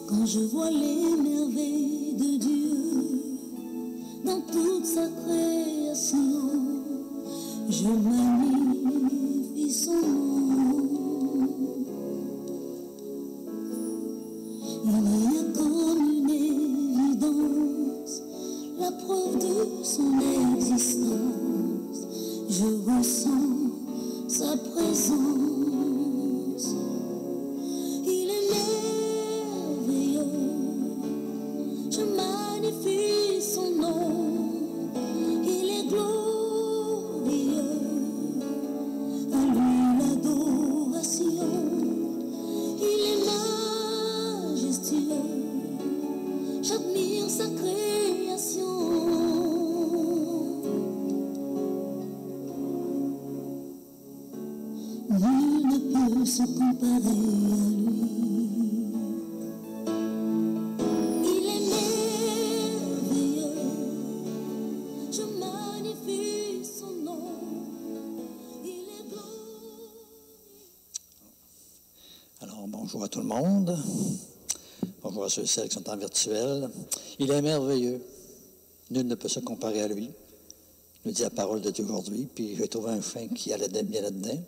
Quand je vois les merveilles de Dieu dans toute sa création, je magnifie son nom. Il y a comme une évidence, la preuve de son existence. Je ressens sa présence. Il est merveilleux, je magnifie son nom. Il est glorieux, à lui l'adoration. Il est majestueux, j'admire sa création. Nul ne peut se comparer à lui. Il est merveilleux, je magnifie son nom. Il est glorieux. Alors, bonjour à tout le monde. Bonjour à ceux et celles qui sont en virtuel. Il est merveilleux. Nul ne peut se comparer à lui, nous dit la parole de Dieu aujourd'hui. Puis j'ai trouvé un fin qui allait bien là-dedans.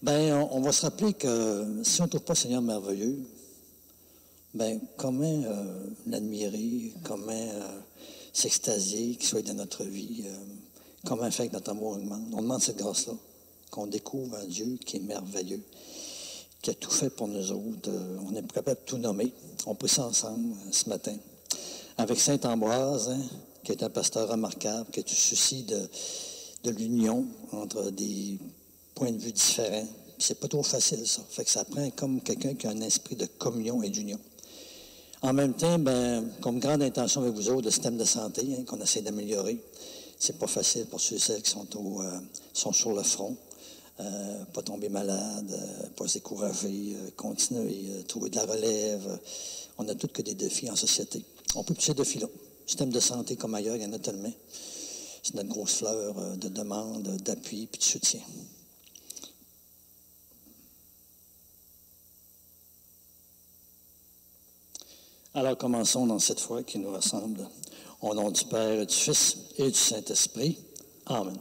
Ben, on va se rappeler que si on ne trouve pas le Seigneur merveilleux, ben, comment l'admirer, comment s'extasier, qu'il soit dans notre vie, comment faire que notre amour augmente. On demande cette grâce-là, qu'on découvre un Dieu qui est merveilleux, qui a tout fait pour nous autres. On n'est pas capable de tout nommer. On prie ça ensemble ce matin. Avec Saint Ambroise, hein, qui est un pasteur remarquable, qui a tout souci de l'union entre des points de vue différents. C'est pas trop facile, ça. Fait que ça prend comme quelqu'un qui a un esprit de communion et d'union. En même temps, ben, comme grande intention avec vous autres, le système de santé, hein, qu'on essaie d'améliorer, c'est pas facile pour ceux et celles qui sont sur le front. Pas tomber malade, pas se décourager, continuer, trouver de la relève. On a toutes que des défis en société. On peut tous ces défis-là. Système de santé comme ailleurs, il y en a tellement. C'est notre grosse fleur de demande, d'appui puis de soutien. Alors, commençons dans cette foi qui nous rassemble. Au nom du Père, et du Fils et du Saint-Esprit. Amen.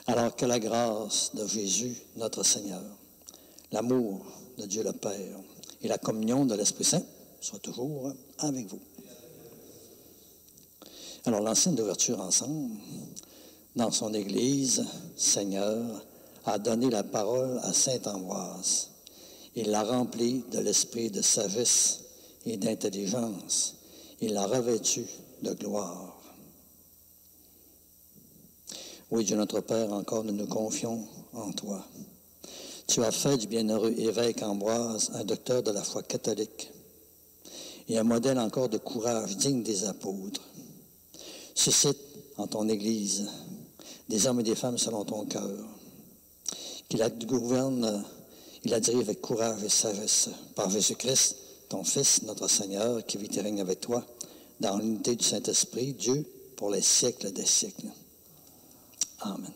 Alors que la grâce de Jésus, notre Seigneur, l'amour de Dieu le Père et la communion de l'Esprit Saint soient toujours avec vous. Alors, l'enseigne d'ouverture ensemble, dans son Église, Seigneur a donné la parole à Saint Ambroise. Il l'a rempli de l'esprit de sagesse et d'intelligence. Il l'a revêtu de gloire. Oui, Dieu notre Père, encore nous nous confions en toi. Tu as fait du bienheureux évêque Ambroise un docteur de la foi catholique et un modèle encore de courage digne des apôtres. Suscite en ton Église des hommes et des femmes selon ton cœur, qui la gouverne, il la dirige avec courage et sagesse, par Jésus-Christ, ton Fils, notre Seigneur, qui vit et règne avec toi, dans l'unité du Saint-Esprit, Dieu, pour les siècles des siècles. Amen.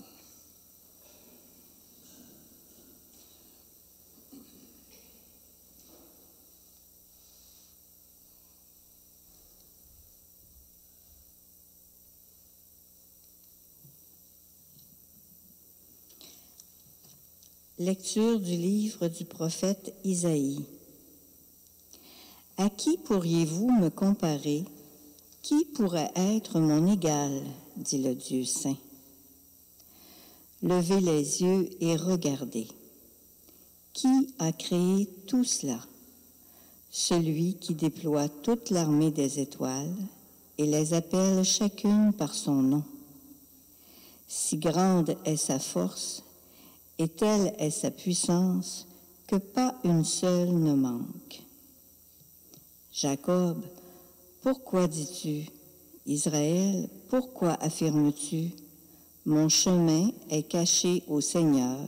Lecture du livre du prophète Isaïe. À qui pourriez-vous me comparer? Qui pourrait être mon égal? Dit le Dieu saint. Levez les yeux et regardez. Qui a créé tout cela? Celui qui déploie toute l'armée des étoiles et les appelle chacune par son nom. Si grande est sa force, et telle est sa puissance, que pas une seule ne manque. Jacob, pourquoi dis-tu? Israël, pourquoi affirmes-tu? Mon chemin est caché au Seigneur,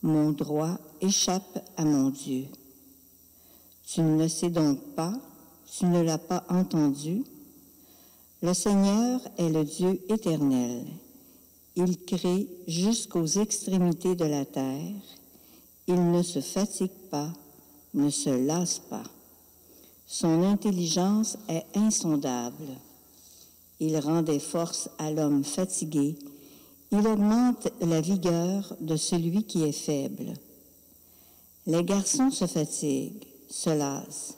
mon droit échappe à mon Dieu. Tu ne le sais donc pas, tu ne l'as pas entendu? Le Seigneur est le Dieu éternel. Il crée jusqu'aux extrémités de la terre. Il ne se fatigue pas, ne se lasse pas. Son intelligence est insondable. Il rend des forces à l'homme fatigué. Il augmente la vigueur de celui qui est faible. Les garçons se fatiguent, se lassent,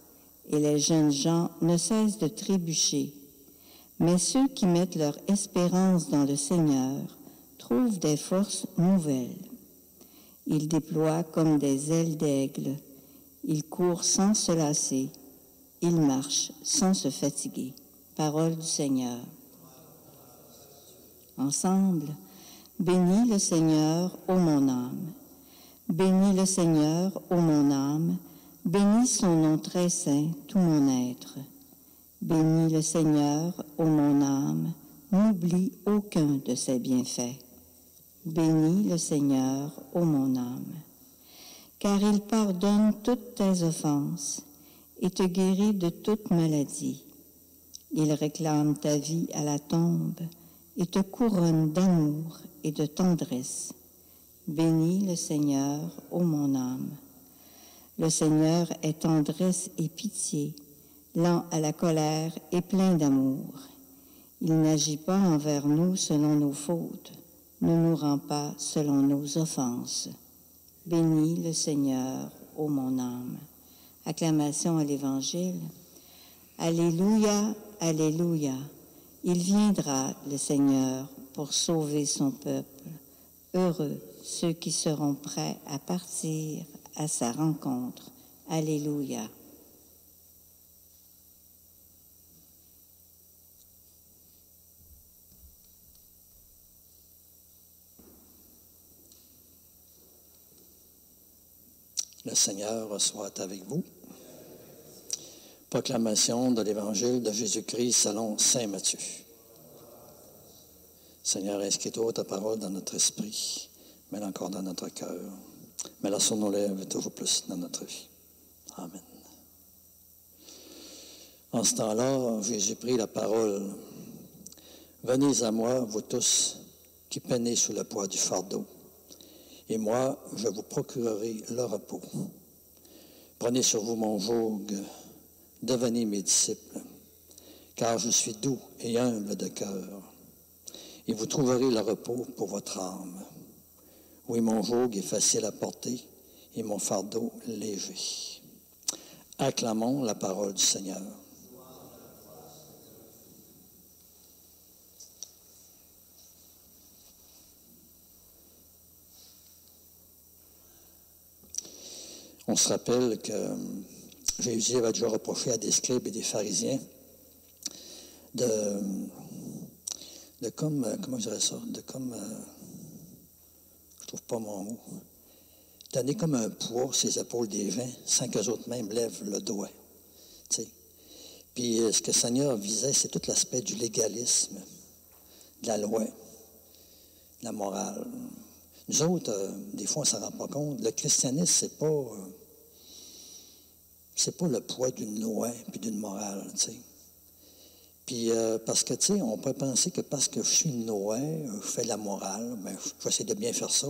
et les jeunes gens ne cessent de trébucher. Mais ceux qui mettent leur espérance dans le Seigneur trouvent des forces nouvelles. Ils déploient comme des ailes d'aigle. Ils courent sans se lasser. Ils marchent sans se fatiguer. Parole du Seigneur. Ensemble, bénis le Seigneur, ô mon âme. Bénis le Seigneur, ô mon âme. Bénis son nom très saint, tout mon être. Bénis le Seigneur, ô mon âme. N'oublie aucun de ses bienfaits. Bénis le Seigneur, ô mon âme. Car il pardonne toutes tes offenses et te guérit de toute maladie. Il réclame ta vie à la tombe et te couronne d'amour et de tendresse. Bénis le Seigneur, ô mon âme. Le Seigneur est tendresse et pitié, lent à la colère et plein d'amour. Il n'agit pas envers nous selon nos fautes, ne nous rend pas selon nos offenses. Bénis le Seigneur, ô mon âme. Acclamation à l'Évangile. Alléluia, alléluia. Il viendra, le Seigneur, pour sauver son peuple. Heureux ceux qui seront prêts à partir à sa rencontre. Alléluia. Le Seigneur soit avec vous. Proclamation de l'Évangile de Jésus-Christ selon saint Matthieu. Seigneur, inscris-toi ta parole dans notre esprit, mets-la encore dans notre cœur. Mets-la sur nos lèvres toujours plus dans notre vie. Amen. En ce temps-là, Jésus prit la parole. Venez à moi, vous tous qui peinez sous le poids du fardeau, et moi, je vous procurerai le repos. Prenez sur vous mon joug, devenez mes disciples, car je suis doux et humble de cœur, et vous trouverez le repos pour votre âme. Oui, mon joug est facile à porter, et mon fardeau léger. Acclamons la parole du Seigneur. On se rappelle que Jésus avait déjà reproché à des scribes et des pharisiens de comment je dirais ça, je trouve pas mon mot, donner comme un poids sur les épaules des gens sans qu'eux autres même lèvent le doigt. T'sais. Puis ce que le Seigneur visait, c'est tout l'aspect du légalisme, de la loi, de la morale. Nous autres, des fois, on ne s'en rend pas compte. Le christianisme, c'est pas le poids d'une loi puis d'une morale, tu sais. Puis, parce que, tu sais, on peut penser que parce que je suis une loi, je fais de la morale, bien, je vais essayer de bien faire ça.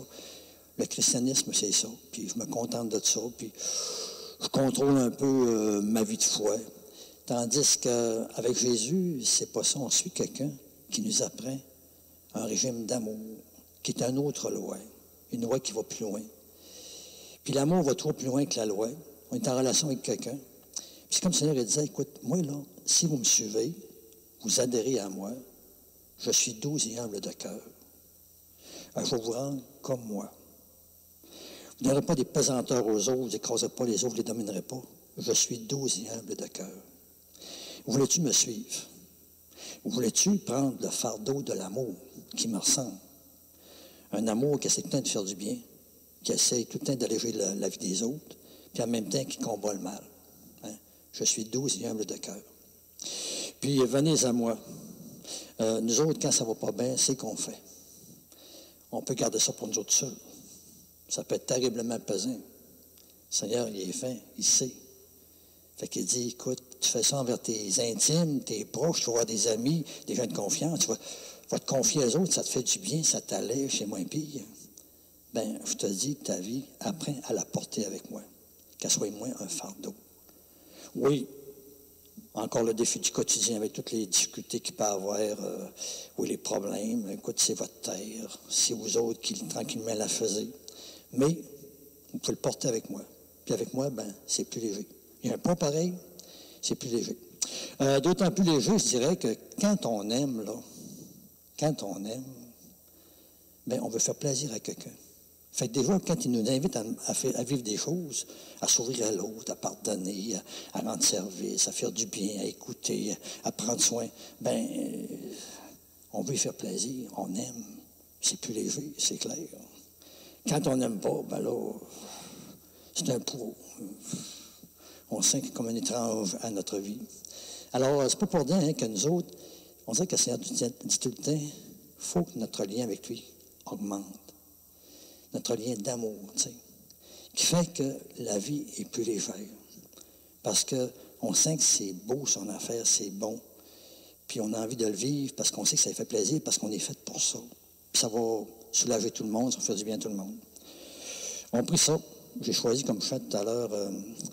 Le christianisme, c'est ça. Puis, je me contente de ça. Puis, je contrôle un peu ma vie de foi. Tandis qu'avec Jésus, c'est pas ça. On suit quelqu'un qui nous apprend un régime d'amour, qui est une autre loi. Une loi qui va plus loin. Puis l'amour va trop plus loin que la loi. On est en relation avec quelqu'un. Puis c'est comme le Seigneur disait, écoute, moi là, si vous me suivez, vous adhérez à moi, je suis doux et humble de cœur. Alors, je vais vous rendre comme moi. Vous n'aurez pas des pesanteurs aux autres, vous n'écraserez pas les autres, vous ne les dominerez pas. Je suis doux et humble de cœur. Voulais-tu me suivre? Voulais-tu prendre le fardeau de l'amour qui me ressemble? Un amour qui essaie tout le temps de faire du bien, qui essaie tout le temps d'alléger la vie des autres, puis en même temps qui combat le mal. Hein? Je suis doux et humble de cœur. Puis venez à moi. Nous autres, quand ça ne va pas bien, c'est qu'on fait. On peut garder ça pour nous autres seuls. Ça peut être terriblement pesant. Le Seigneur, il est fin, il sait. Fait qu'il dit, écoute, tu fais ça envers tes intimes, tes proches, tu vas avoir des amis, des gens de confiance, tu vas te confier aux autres, ça te fait du bien, ça t'allège, c'est moins pire. Bien, je te dis, ta vie, apprends à la porter avec moi, qu'elle soit moins un fardeau. Oui, Encore le défi du quotidien avec toutes les difficultés qu'il peut avoir ou les problèmes. Écoute, c'est votre terre. C'est vous autres qui tranquillement la faisiez. Mais vous pouvez le porter avec moi. Puis avec moi, ben, c'est plus léger. Il y a un point pareil, c'est plus léger. D'autant plus léger, je dirais que quand on aime, ben, on veut faire plaisir à quelqu'un. Fait que déjà, quand il nous invite à vivre des choses, à s'ouvrir à l'autre, à pardonner, à rendre service, à faire du bien, à écouter, à prendre soin, ben, on veut y faire plaisir, on aime. C'est plus léger, c'est clair. Quand on n'aime pas, ben là, c'est un poids. On sent comme un étrange à notre vie. Alors, c'est pas pour dire que nous autres, on dirait que le Seigneur dit tout le temps, il faut que notre lien avec lui augmente. Notre lien d'amour, tu sais, qui fait que la vie est plus légère. Parce qu'on sent que c'est beau son affaire, c'est bon. Puis on a envie de le vivre parce qu'on sait que ça fait plaisir, parce qu'on est fait pour ça. Puis ça va soulager tout le monde, ça va faire du bien à tout le monde. On prie ça. J'ai choisi, comme je fais tout à l'heure,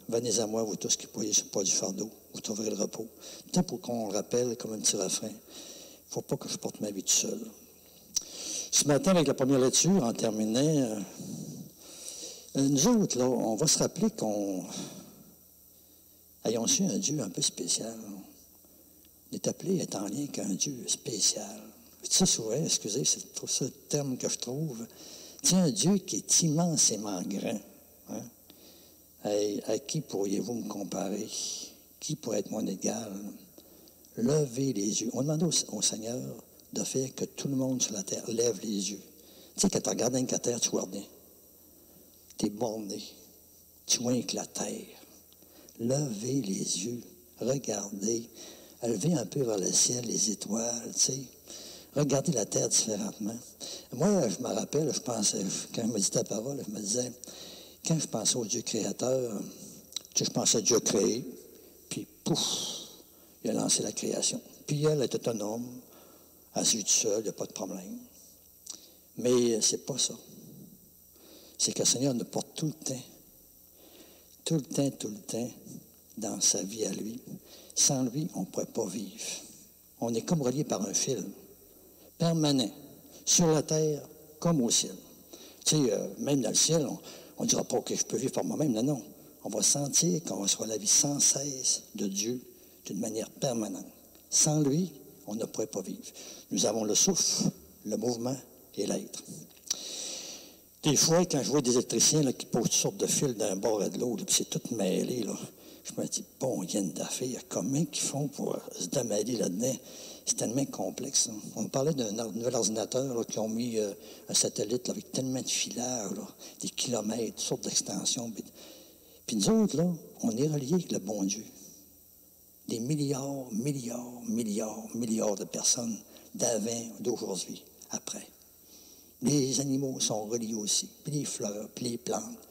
venez à moi, vous tous qui pouvez sur le poids du fardeau, vous trouverez le repos. Tant pour qu'on le rappelle comme un petit refrain. Il ne faut pas que je porte ma vie tout seul. Ce matin, avec la première lecture, en terminant, nous autres, là, on va se rappeler qu'on ayons su un Dieu un peu spécial. On est appelé à être en lien avec un Dieu spécial. Je dis ça souvent, excusez, c'est ça le terme que je trouve. C'est un Dieu qui est immensément grand. Hein? À qui pourriez-vous me comparer? Qui pourrait être mon égal? Levez les yeux. On demande au Seigneur de faire que tout le monde sur la terre lève les yeux. Tu sais, quand tu regardes la terre, tu vois rien. Tu es borné. Tu vois que la terre. Levez les yeux. Regardez. Levez un peu vers le ciel, les étoiles, tu sais. Regardez la terre différemment. Moi, je me rappelle, je pensais, quand je me dis ta parole, je me disais, quand je pensais au Dieu créateur, tu sais, je pensais à Dieu créé, puis pouf, il a lancé la création. Puis elle est autonome, assise tout seul, il n'y a pas de problème. Mais c'est pas ça. C'est que le Seigneur nous porte tout le temps, dans sa vie à lui. Sans lui, on ne pourrait pas vivre. On est comme relié par un fil permanent, sur la terre comme au ciel. Tu sais, même dans le ciel, on ne dira pas que je peux vivre par moi-même. Non, non. On va sentir qu'on reçoit la vie sans cesse de Dieu d'une manière permanente. Sans lui, on ne pourrait pas vivre. Nous avons le souffle, le mouvement et l'être. Des fois, quand je vois des électriciens là, qui posent toutes sortes de fils d'un bord à de l'autre, puis c'est tout mêlé, là, je me dis, bon, il y a une affaire. Comment ils font pour se démêler là-dedans? C'est tellement complexe. Hein. On parlait d'un nouvel ordinateur là, qui ont mis un satellite là, avec tellement de filages, là, des kilomètres, toutes sortes d'extensions. Puis nous autres, là, on est reliés avec le bon Dieu. Des milliards de personnes d'avant, d'aujourd'hui, après. Les animaux sont reliés aussi, puis les fleurs, puis les plantes.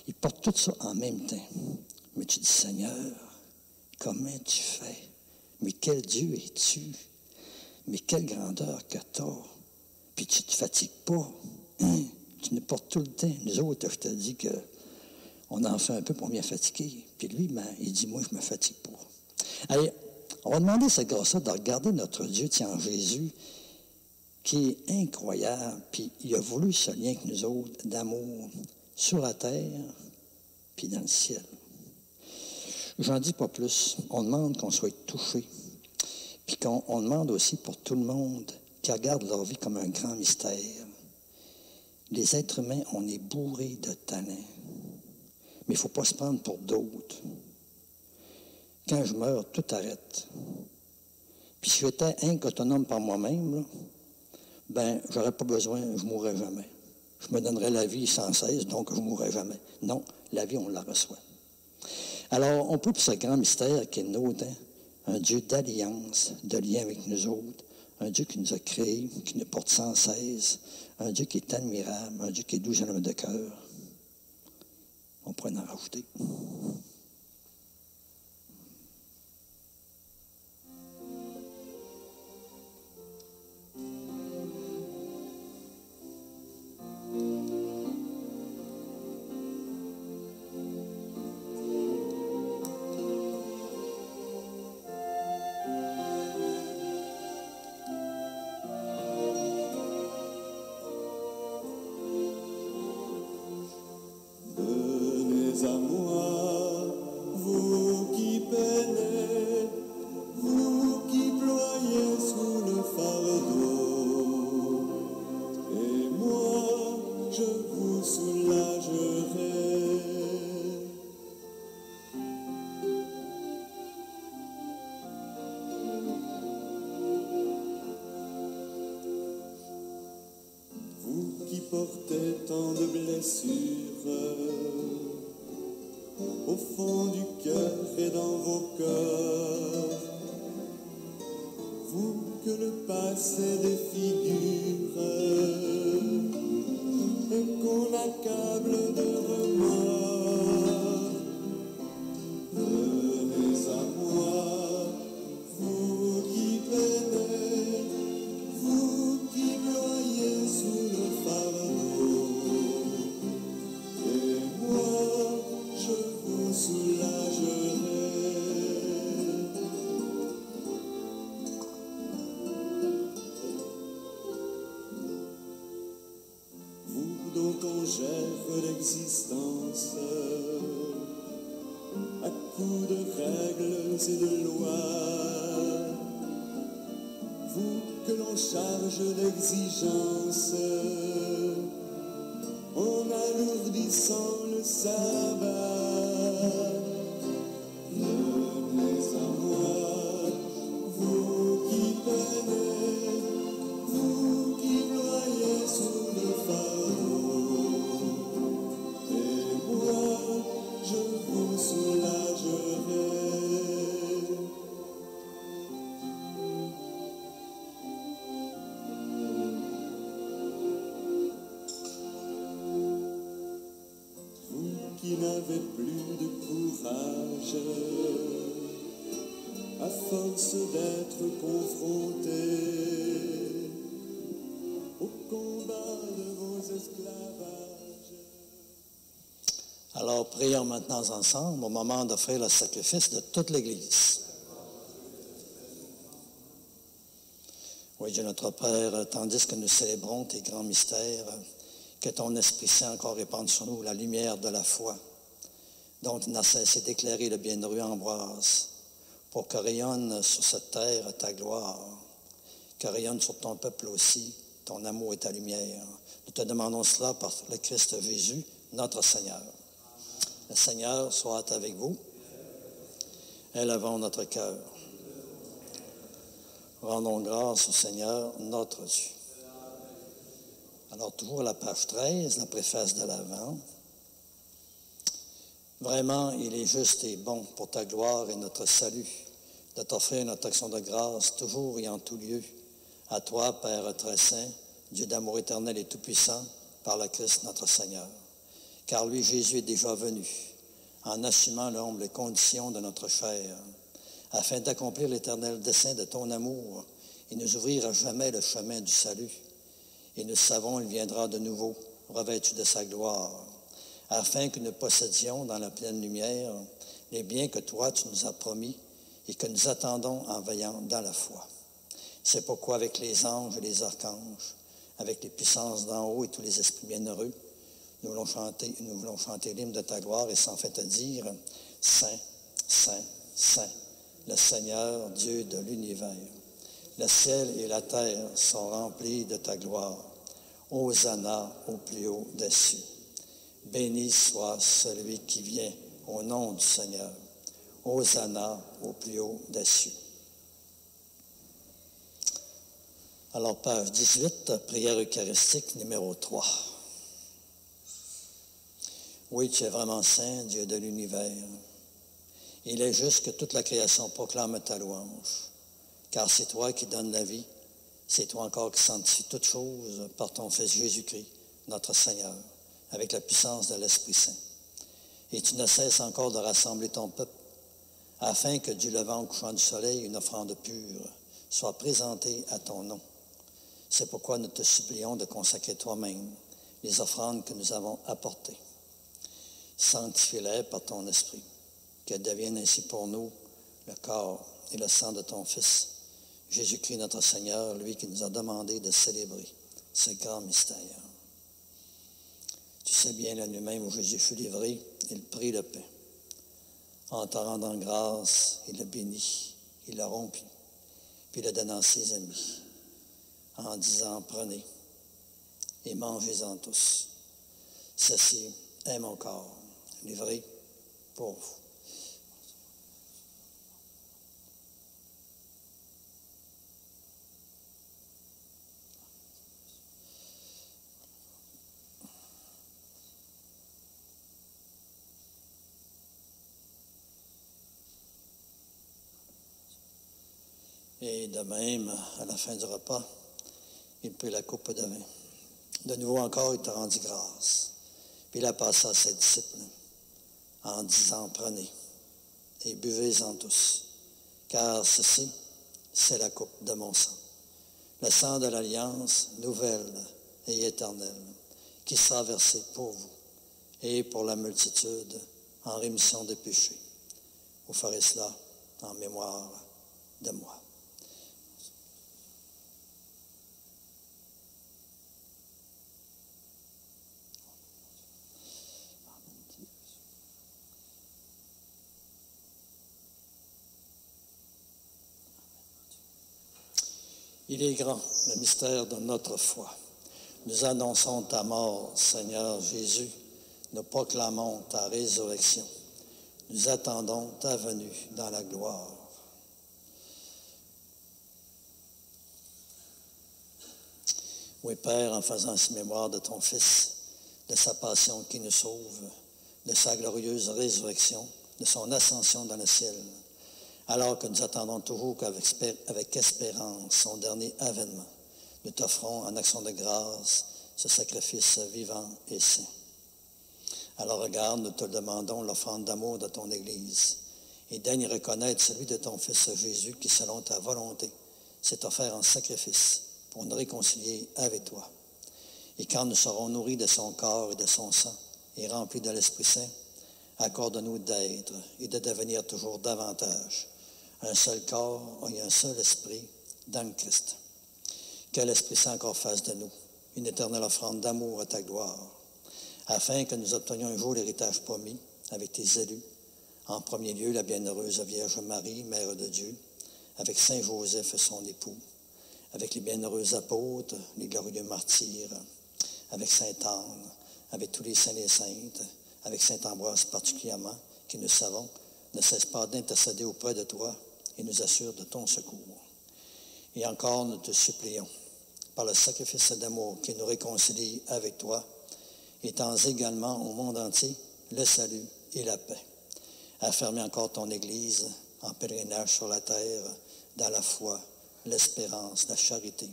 Ils portent tout ça en même temps. Mais tu dis, Seigneur, comment tu fais? Mais quel Dieu es-tu? Mais quelle grandeur que tu as? Puis tu ne te fatigues pas. Hein? Tu nous portes tout le temps. Nous autres, je te dis qu'on en fait un peu pour bien fatiguer. Puis lui, ben, il dit, moi, je ne me fatigue pas. Allez, on va demander à ce gars-là de regarder notre Dieu, tiens, en Jésus, qui est incroyable, puis il a voulu ce lien avec nous autres, d'amour, sur la terre, puis dans le ciel. J'en dis pas plus. On demande qu'on soit touché, puis on demande aussi pour tout le monde qui regarde leur vie comme un grand mystère. Les êtres humains, on est bourrés de talents, mais il ne faut pas se prendre pour d'autres. Quand je meurs, tout arrête. Puis si j'étais autonome par moi-même, là, ben, j'aurais pas besoin, je ne mourrais jamais. Je me donnerais la vie sans cesse, donc je ne mourrais jamais. Non, la vie, on la reçoit. Alors, on peut pour ce grand mystère qui est nôtre, hein, un Dieu d'alliance, de lien avec nous autres, un Dieu qui nous a créés, qui nous porte sans cesse, un Dieu qui est admirable, un Dieu qui est doux gentil de cœur. On pourrait en rajouter. tant de blessures au fond du cœur et dans vos corps. Vous que le passé défigure et qu'on accable de remords, venez à moi, vous qui peinez, vous qui noyez sous le fardeau, et moi je vous soulagerai. Dont on gère l'existence à coups de règles et de lois, vous que l'on charge d'exigences en alourdissant le sabbat, venez à moi, vous qui peinez, vous qui noyez sous le fardeau, je vous soulagerai. Vous qui n'avez plus de courage, à force d'être confrontés au combat de vos esclavages. Alors, prions maintenant ensemble au moment d'offrir le sacrifice de toute l'Église. Oui, Dieu notre Père, tandis que nous célébrons tes grands mystères, que ton Esprit Saint encore répande sur nous la lumière de la foi, dont il n'a cessé d'éclairer le bienheureux Ambroise, pour que rayonne sur cette terre ta gloire, que rayonne sur ton peuple aussi ton amour et ta lumière. Nous te demandons cela par le Christ Jésus, notre Seigneur. Le Seigneur soit avec vous. Élevons notre cœur. Rendons grâce au Seigneur, notre Dieu. Alors, toujours à la page 13, la préface de l'Avent. Vraiment, il est juste et bon pour ta gloire et notre salut de t'offrir notre action de grâce toujours et en tout lieu. À toi, Père très saint, Dieu d'amour éternel et tout-puissant, par le Christ notre Seigneur. Car lui, Jésus, est déjà venu, en assumant l'humble condition de notre chair, afin d'accomplir l'éternel dessein de ton amour et nous ouvrir à jamais le chemin du salut. Et nous savons, il viendra de nouveau, revêtu de sa gloire, afin que nous possédions dans la pleine lumière les biens que toi, tu nous as promis et que nous attendons en veillant dans la foi. C'est pourquoi, avec les anges et les archanges, avec les puissances d'en haut et tous les esprits bienheureux, nous voulons chanter l'hymne de ta gloire et sans fait te dire, Saint, Saint, Saint, le Seigneur, Dieu de l'univers. Le ciel et la terre sont remplis de ta gloire. Hosanna au plus haut des cieux. Béni soit celui qui vient au nom du Seigneur. Hosanna au plus haut des cieux. Alors, page 18, prière eucharistique numéro 3. Oui, tu es vraiment saint, Dieu de l'univers. Il est juste que toute la création proclame ta louange, car c'est toi qui donnes la vie, c'est toi encore qui sanctifie toutes choses par ton Fils Jésus-Christ, notre Seigneur, avec la puissance de l'Esprit Saint. Et tu ne cesses encore de rassembler ton peuple, afin que du levant au couchant du soleil, une offrande pure soit présentée à ton nom. C'est pourquoi nous te supplions de consacrer toi-même les offrandes que nous avons apportées. Sanctifie-les par ton Esprit, qu'elles deviennent ainsi pour nous le corps et le sang de ton Fils, Jésus-Christ notre Seigneur, lui qui nous a demandé de célébrer ce grand mystère. Tu sais bien, la nuit même où Jésus fut livré, il prit le pain. En te rendant grâce, il le bénit, il le rompit, puis le donna à ses amis, en disant, prenez et mangez-en tous. Ceci est mon corps, livré pour vous. Et de même, à la fin du repas, il prit la coupe de vin. De nouveau encore, il te rendit grâce. Puis il a passé à ses disciples en disant, prenez et buvez-en tous, car ceci, c'est la coupe de mon sang, le sang de l'alliance nouvelle et éternelle, qui sera versé pour vous et pour la multitude en rémission des péchés. Vous ferez cela en mémoire de moi. Il est grand, le mystère de notre foi. Nous annonçons ta mort, Seigneur Jésus. Nous proclamons ta résurrection. Nous attendons ta venue dans la gloire. Oui, Père, en faisant ce mémoire de ton Fils, de sa passion qui nous sauve, de sa glorieuse résurrection, de son ascension dans le ciel, alors que nous attendons toujours avec espérance son dernier avènement, nous t'offrons en action de grâce ce sacrifice vivant et saint. Alors regarde, nous te demandons l'offrande d'amour de ton Église et daigne reconnaître celui de ton Fils Jésus qui, selon ta volonté, s'est offert en sacrifice pour nous réconcilier avec toi. Et quand nous serons nourris de son corps et de son sang et remplis de l'Esprit Saint, accorde-nous d'être et de devenir toujours davantage un seul corps et un seul esprit dans le Christ. Que l'Esprit Saint encore fasse de nous une éternelle offrande d'amour à ta gloire, afin que nous obtenions un jour l'héritage promis avec tes élus, en premier lieu la bienheureuse Vierge Marie, Mère de Dieu, avec Saint Joseph son époux, avec les bienheureux apôtres, les glorieux martyrs, avec Saint Anne, avec tous les saints et saintes, avec Saint Ambroise particulièrement, qui, nous savons, ne cesse pas d'intercéder auprès de toi et nous assure de ton secours. Et encore, nous te supplions, par le sacrifice d'amour qui nous réconcilie avec toi, étends également au monde entier le salut et la paix. Affermis encore ton Église en pèlerinage sur la terre, dans la foi, l'espérance, la charité,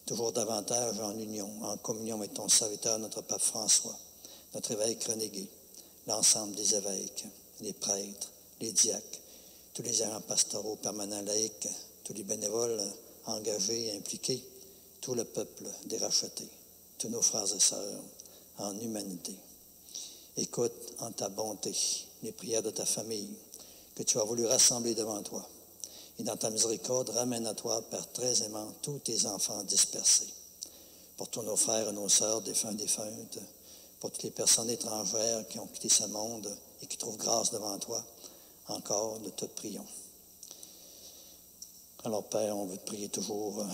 toujours davantage en union, en communion avec ton serviteur, notre pape François, notre évêque Renégué, l'ensemble des évêques, les prêtres, les diacres, tous les agents pastoraux permanents laïcs, tous les bénévoles engagés et impliqués, tout le peuple des rachetés, tous nos frères et sœurs en humanité. Écoute en ta bonté les prières de ta famille que tu as voulu rassembler devant toi. Et dans ta miséricorde, ramène à toi, Père très aimant, tous tes enfants dispersés. Pour tous nos frères et nos sœurs, défunts, défuntes, pour toutes les personnes étrangères qui ont quitté ce monde et qui trouvent grâce devant toi, encore nous te prions. Alors, Père, on veut te prier toujours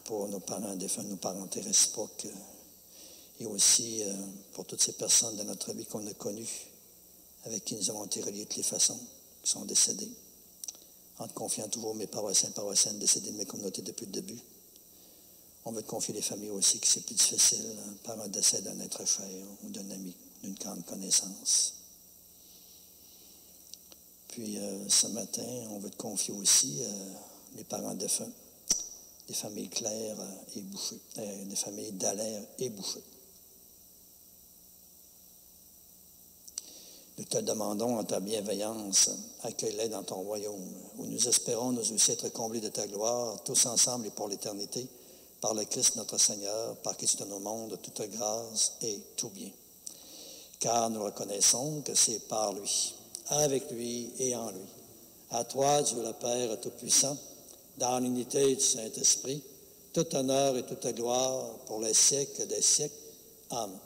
pour nos parents défunts, nos parentés réciproques, et aussi pour toutes ces personnes de notre vie qu'on a connues, avec qui nous avons été reliés de toutes les façons, qui sont décédés. En te confiant toujours mes paroissiens, paroissiennes décédés de mes communautés depuis le début. On veut te confier les familles aussi, que c'est plus difficile par un décès d'un être cher ou d'un ami, d'une grande connaissance. Puis ce matin, on veut te confier aussi les parents défunts, les familles Claire et Boucher, les familles Dallaire et Boucher. Nous te demandons en ta bienveillance, accueille-les dans ton royaume, où nous espérons nous aussi être comblés de ta gloire, tous ensemble et pour l'éternité, par le Christ notre Seigneur, par qui tu donnes au monde toute grâce et tout bien. Car nous reconnaissons que c'est par lui, avec lui et en lui. À toi, Dieu le Père Tout-Puissant, dans l'unité du Saint-Esprit, tout honneur et toute gloire pour les siècles des siècles. Amen.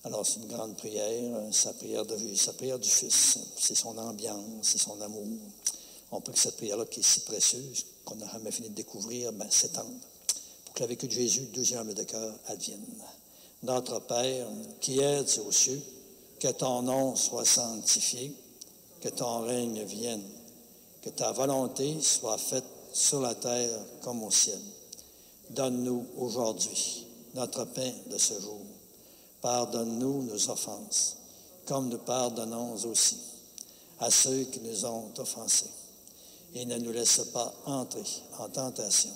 Alors, c'est une grande prière, sa prière de Jésus, sa prière du Fils. C'est son ambiance, c'est son amour. On peut que cette prière-là, qui est si précieuse, qu'on n'a jamais fini de découvrir, s'étende. Pour que la vécu de Jésus, deuxième de cœur, advienne. Notre Père, qui es aux cieux, que ton nom soit sanctifié, que ton règne vienne, que ta volonté soit faite sur la terre comme au ciel. Donne-nous aujourd'hui notre pain de ce jour. Pardonne-nous nos offenses, comme nous pardonnons aussi à ceux qui nous ont offensés. et ne nous laisse pas entrer en tentation,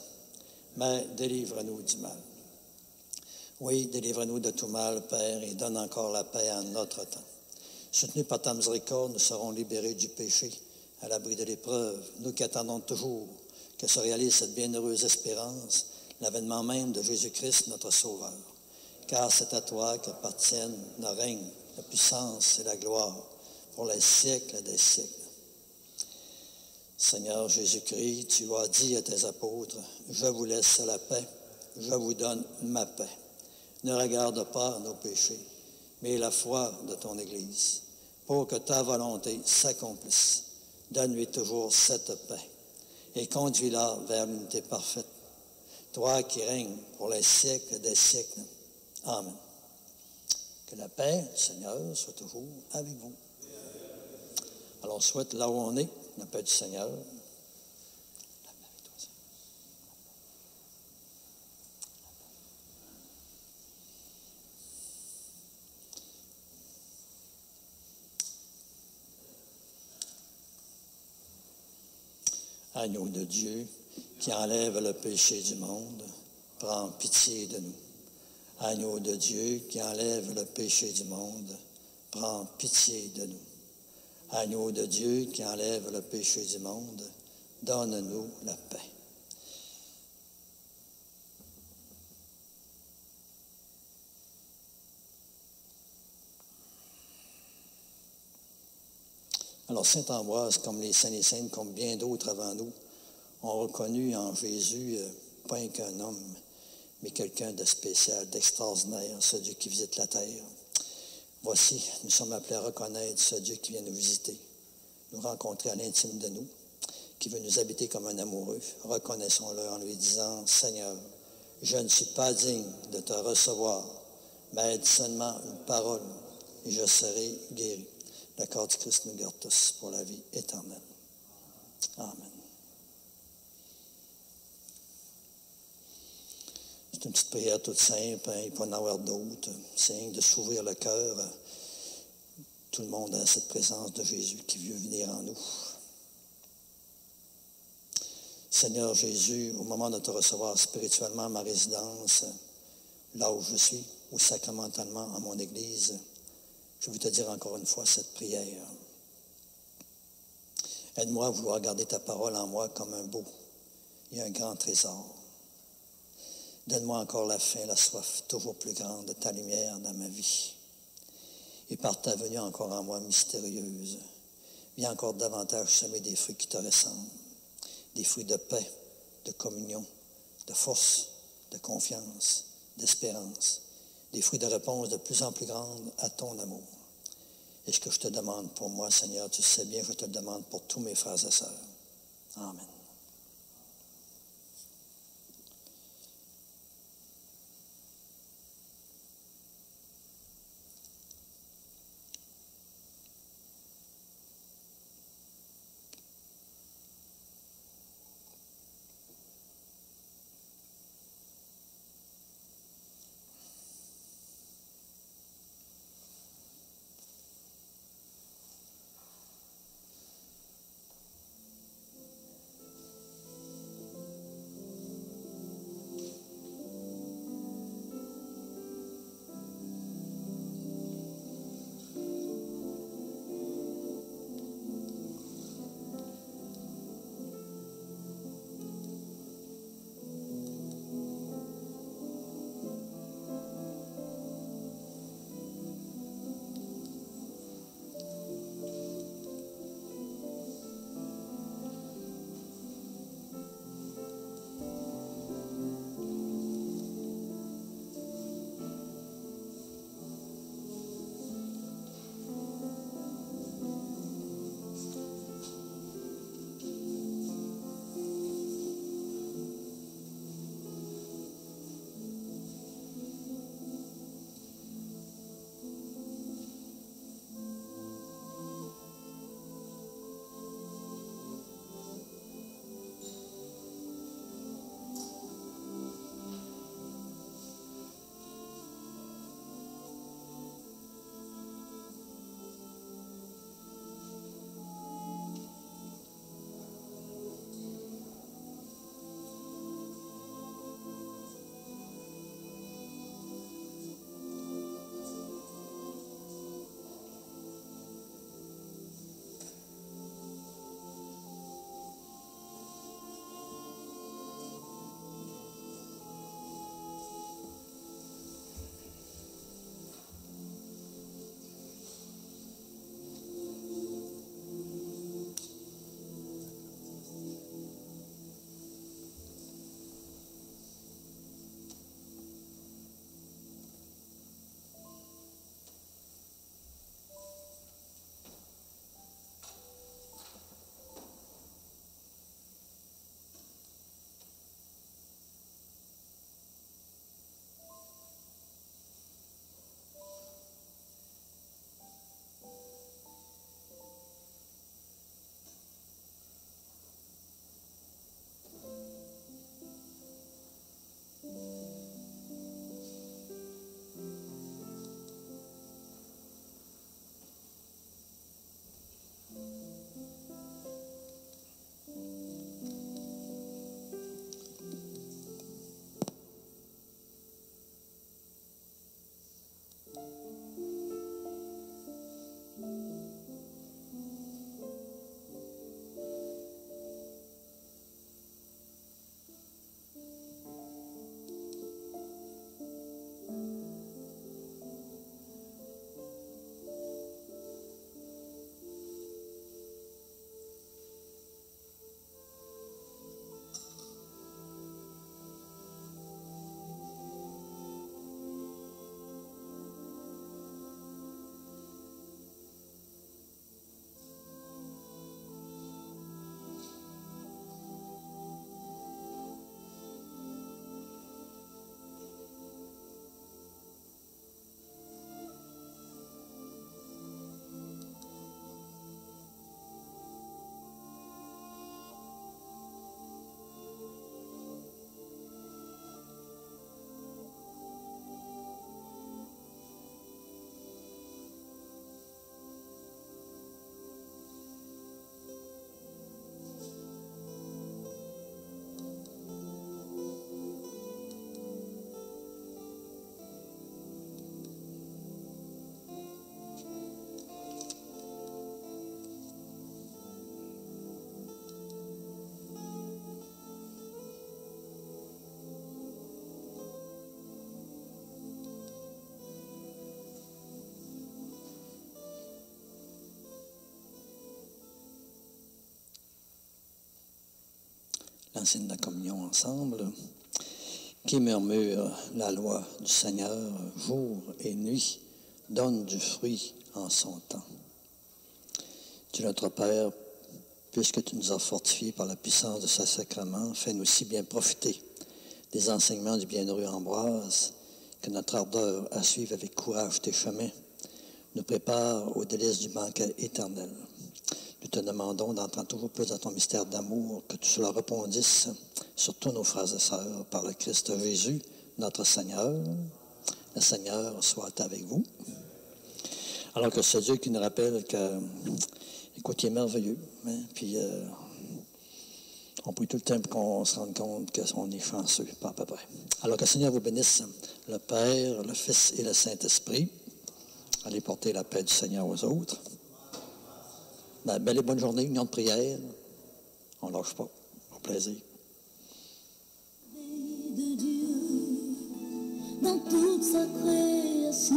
mais délivre-nous du mal. Oui, délivre-nous de tout mal, Père, et donne encore la paix en notre temps. Soutenus par ta miséricorde, nous serons libérés du péché, à l'abri de l'épreuve, nous qui attendons toujours que se réalise cette bienheureuse espérance, l'avènement même de Jésus-Christ, notre Sauveur. Car c'est à toi qu'appartiennent le règne, la puissance et la gloire pour les siècles des siècles. Seigneur Jésus-Christ, tu as dit à tes apôtres, « Je vous laisse la paix, je vous donne ma paix. Ne regarde pas nos péchés, mais la foi de ton Église, pour que ta volonté s'accomplisse. Donne-lui toujours cette paix et conduis-la vers l'unité parfaite. Toi qui règnes pour les siècles des siècles. Amen. Que la paix du Seigneur soit toujours avec vous. Alors, on souhaite là où on est, la paix du Seigneur. La paix avec toi, Seigneur. Agneau de Dieu, qui enlève le péché du monde, prends pitié de nous. Agneau de Dieu, qui enlève le péché du monde, prends pitié de nous. Agneau de Dieu, qui enlève le péché du monde, donne-nous la paix. Alors, saint Ambroise, comme les saints et saintes, comme bien d'autres avant nous, ont reconnu en Jésus pas qu'un homme, mais quelqu'un de spécial, d'extraordinaire, ce Dieu qui visite la terre. Voici, nous sommes appelés à reconnaître ce Dieu qui vient nous visiter, nous rencontrer à l'intime de nous, qui veut nous habiter comme un amoureux. Reconnaissons-le en lui disant, « Seigneur, je ne suis pas digne de te recevoir, mais aide seulement une parole, et je serai guéri. » La corps du Christ nous garde tous pour la vie éternelle. Amen. C'est une petite prière toute simple, il peut y en avoir d'autres. C'est de s'ouvrir le cœur. Tout le monde a cette présence de Jésus qui veut venir en nous. Seigneur Jésus, au moment de te recevoir spirituellement à ma résidence, là où je suis, ou sacramentalement à mon Église, je veux te dire encore une fois cette prière. Aide-moi à vouloir garder ta parole en moi comme un beau et un grand trésor. Donne-moi encore la faim, la soif toujours plus grande de ta lumière dans ma vie. Et par ta venue encore en moi mystérieuse, viens encore davantage semer des fruits qui te ressemblent, des fruits de paix, de communion, de force, de confiance, d'espérance, des fruits de réponse de plus en plus grandes à ton amour. Et ce que je te demande pour moi, Seigneur, tu sais bien, je te le demande pour tous mes frères et sœurs. Amen. signe de la communion ensemble. Qui murmure la loi du Seigneur jour et nuit, donne du fruit en son temps. Dieu notre Père, puisque tu nous as fortifiés par la puissance de ce sacrement, fais-nous aussi bien profiter des enseignements du bienheureux Ambroise, que notre ardeur à suivre avec courage tes chemins nous prépare aux délices du banquet éternel. Nous te demandons d'entrer toujours plus dans ton mystère d'amour, que tu cela répondisses sur tous nos frères et sœurs par le Christ Jésus, notre Seigneur. Le Seigneur soit avec vous. Alors que ce Dieu qui nous rappelle que, écoute, il est merveilleux, hein? Puis on prie tout le temps pour qu'on se rende compte qu'on est chanceux, pas à peu près. Alors que le Seigneur vous bénisse, le Père, le Fils et le Saint-Esprit. Allez porter la paix du Seigneur aux autres. Belle et bonne journée, union de prière. On ne lâche pas. Au plaisir. De Dieu, dans toute sa création,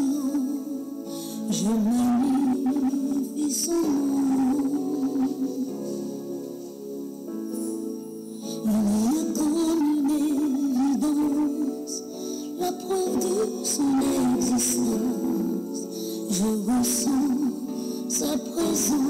je magnifie son nom. Il y a comme une évidence, la preuve de son existence. Je ressens sa présence.